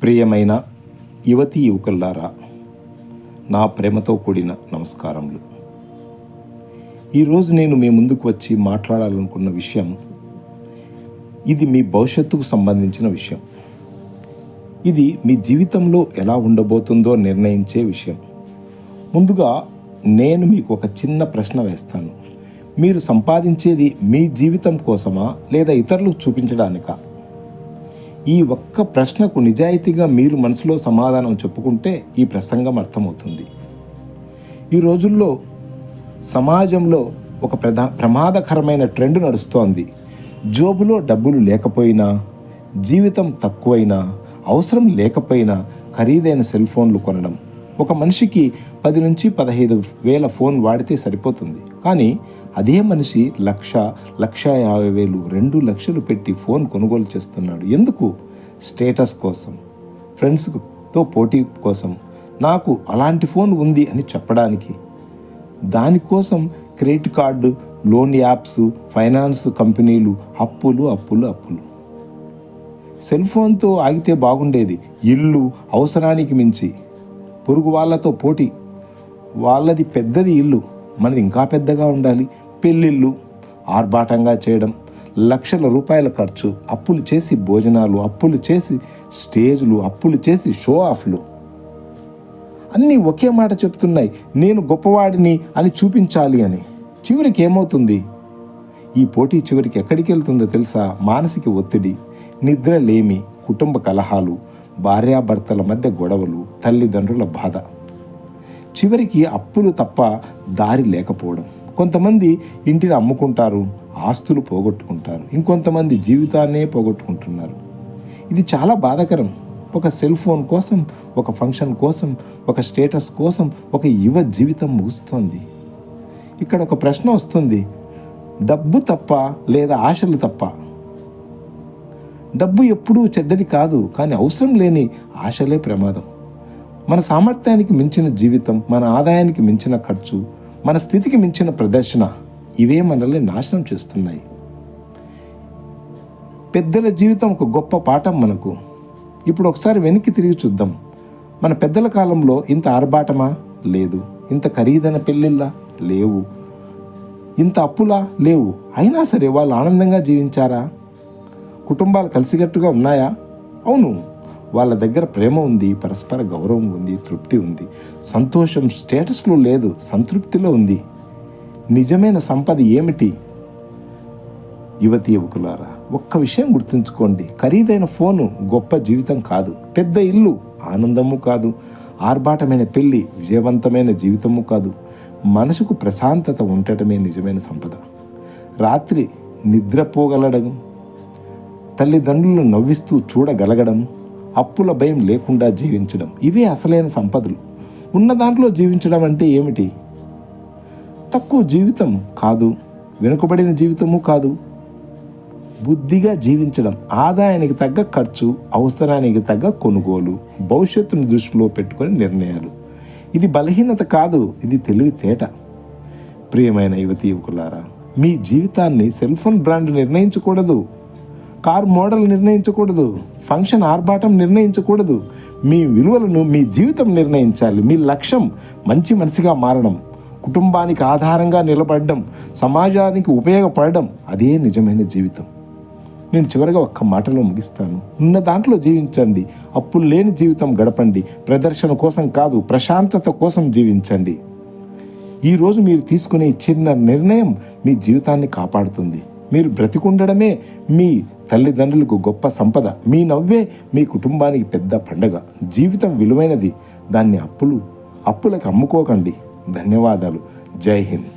ప్రియమైన యువతీ యువకులారా, నా ప్రేమతో కూడిన నమస్కారములు. ఈరోజు నేను మీ ముందుకు వచ్చి మాట్లాడాలనుకున్న విషయం, ఇది మీ భవిష్యత్తుకు సంబంధించిన విషయం. ఇది మీ జీవితంలో ఎలా ఉండబోతుందో నిర్ణయించే విషయం. ముందుగా నేను మీకు ఒక చిన్న ప్రశ్న వేస్తాను. మీరు సంపాదించేది మీ జీవితం కోసమా లేదా ఇతరులకు చూపించడానికా? ఈ ఒక్క ప్రశ్నకు నిజాయితీగా మీరు మనసులో సమాధానం చెప్పుకుంటే ఈ ప్రసంగం అర్థమవుతుంది. ఈ రోజుల్లో సమాజంలో ఒక ప్రమాదకరమైన ట్రెండ్ నడుస్తోంది. జోబులో డబ్బులు లేకపోయినా, జీవితం తక్కువైనా, అవసరం లేకపోయినా ఖరీదైన సెల్ ఫోన్లు కొనడం. ఒక మనిషికి 10 నుంచి 15 వేల ఫోన్ వాడితే సరిపోతుంది. కానీ అదే మనిషి 1,50,000, 2 లక్షలు పెట్టి ఫోన్ కొనుగోలు చేస్తున్నాడు. ఎందుకు? స్టేటస్ కోసం, ఫ్రెండ్స్తో పోటీ కోసం, నాకు అలాంటి ఫోన్ ఉంది అని చెప్పడానికి. దానికోసం credit card, loan apps, finance కంపెనీలు, అప్పులు. సెల్ ఫోన్తో ఆగితే బాగుండేది. ఇల్లు అవసరానికి మించి, పొరుగు వాళ్ళతో పోటీ. వాళ్ళది పెద్దది ఇల్లు, మనది ఇంకా పెద్దగా ఉండాలి. పెళ్ళిళ్ళు ఆర్భాటంగా చేయడం, లక్షల రూపాయల ఖర్చు, అప్పులు చేసి భోజనాలు, అప్పులు చేసి స్టేజ్లు, అప్పులు చేసి షో ఆఫ్లు. అన్నీ ఒకే మాట చెప్తున్నాయి, నేను గొప్పవాడిని అని చూపించాలి అని. చివరికి ఏమవుతుంది? ఈ పోటీ చివరికి ఎక్కడికి వెళ్తుందో తెలుసా? మానసిక ఒత్తిడి, నిద్ర లేమి, కుటుంబ కలహాలు, భార్యాభర్తల మధ్య గొడవలు, తల్లిదండ్రుల బాధ. చివరికి అప్పులు తప్ప దారి లేకపోవడం. కొంతమంది ఇంటిని అమ్ముకుంటారు, ఆస్తులు పోగొట్టుకుంటారు. ఇంకొంతమంది జీవితాన్నే పోగొట్టుకుంటున్నారు. ఇది చాలా బాధాకరం. ఒక సెల్ ఫోన్ కోసం, ఒక ఫంక్షన్ కోసం, ఒక స్టేటస్ కోసం ఒక యువ జీవితం ముగుస్తోంది. ఇక్కడ ఒక ప్రశ్న వస్తుంది, డబ్బు తప్ప లేదా ఆశలు తప్ప? డబ్బు ఎప్పుడూ చెడ్డది కాదు, కానీ అవసరం లేని ఆశలే ప్రమాదం. మన సామర్థ్యానికి మించిన జీవితం, మన ఆదాయానికి మించిన ఖర్చు, మన స్థితికి మించిన ప్రదర్శన, ఇవే మనల్ని నాశనం చేస్తున్నాయి. పెద్దల జీవితం ఒక గొప్ప పాఠం మనకు. ఇప్పుడు ఒకసారి వెనక్కి తిరిగి చూద్దాం. మన పెద్దల కాలంలో ఇంత ఆర్భాటమా? లేదు. ఇంత ఖరీదైన పెళ్ళిళ్ళా? లేవు. ఇంత అప్పులా? లేవు. అయినా సరే వాళ్ళు ఆనందంగా జీవించారా? కుటుంబాలు కలిసికట్టుగా ఉన్నాయా? అవును. వాళ్ళ దగ్గర ప్రేమ ఉంది, పరస్పర గౌరవం ఉంది, తృప్తి ఉంది. సంతోషం స్టేటస్లో లేదు, సంతృప్తిలో ఉంది. నిజమైన సంపద ఏమిటి? యువతీ యువకులారా, ఒక్క విషయం గుర్తుంచుకోండి. ఖరీదైన ఫోను గొప్ప జీవితం కాదు. పెద్ద ఇల్లు ఆనందము కాదు. ఆర్భాటమైన పెళ్ళి విజయవంతమైన జీవితము కాదు. మనసుకు ప్రశాంతత ఉండటమే నిజమైన సంపద. రాత్రి నిద్రపోగలగడం, తల్లిదండ్రులను నవ్విస్తూ చూడగలగడం, అప్పుల భయం లేకుండా జీవించడం, ఇవే అసలైన సంపదలు. ఉన్న దాంట్లో జీవించడం అంటే ఏమిటి? తక్కువ జీవితం కాదు, వెనుకబడిన జీవితము కాదు. బుద్ధిగా జీవించడం, ఆదాయానికి తగ్గ ఖర్చు, అవసరానికి తగ్గ కొనుగోలు, భవిష్యత్తును దృష్టిలో పెట్టుకొని నిర్ణయాలు. ఇది బలహీనత కాదు, ఇది తెలివితేట. ప్రియమైన యువతీ యువకులారా, మీ జీవితాన్ని సెల్ ఫోన్ బ్రాండ్ నిర్ణయించకూడదు, కార్ మోడల్ నిర్ణయించకూడదు, ఫంక్షన్ ఆర్భాటం నిర్ణయించకూడదు. మీ విలువలను మీ జీవితం నిర్ణయించాలి. మీ లక్ష్యం మంచి మనిషిగా మారడం, కుటుంబానికి ఆధారంగా నిలబడడం, సమాజానికి ఉపయోగపడడం, అదే నిజమైన జీవితం. నేను చివరిగా ఒక్క మాటలో ముగిస్తాను. ఉన్న దాంట్లో జీవించండి. అప్పులు లేని జీవితం గడపండి. ప్రదర్శన కోసం కాదు, ప్రశాంతత కోసం జీవించండి. ఈరోజు మీరు తీసుకునే చిన్న నిర్ణయం మీ జీవితాన్ని కాపాడుతుంది. మీరు బ్రతికుండడమే మీ తల్లిదండ్రులకు గొప్ప సంపద. మీ నవ్వే మీ కుటుంబానికి పెద్ద పండగ. జీవితం విలువైనది, దాన్ని అప్పులకు అమ్ముకోకండి. ధన్యవాదాలు. జై హింద్.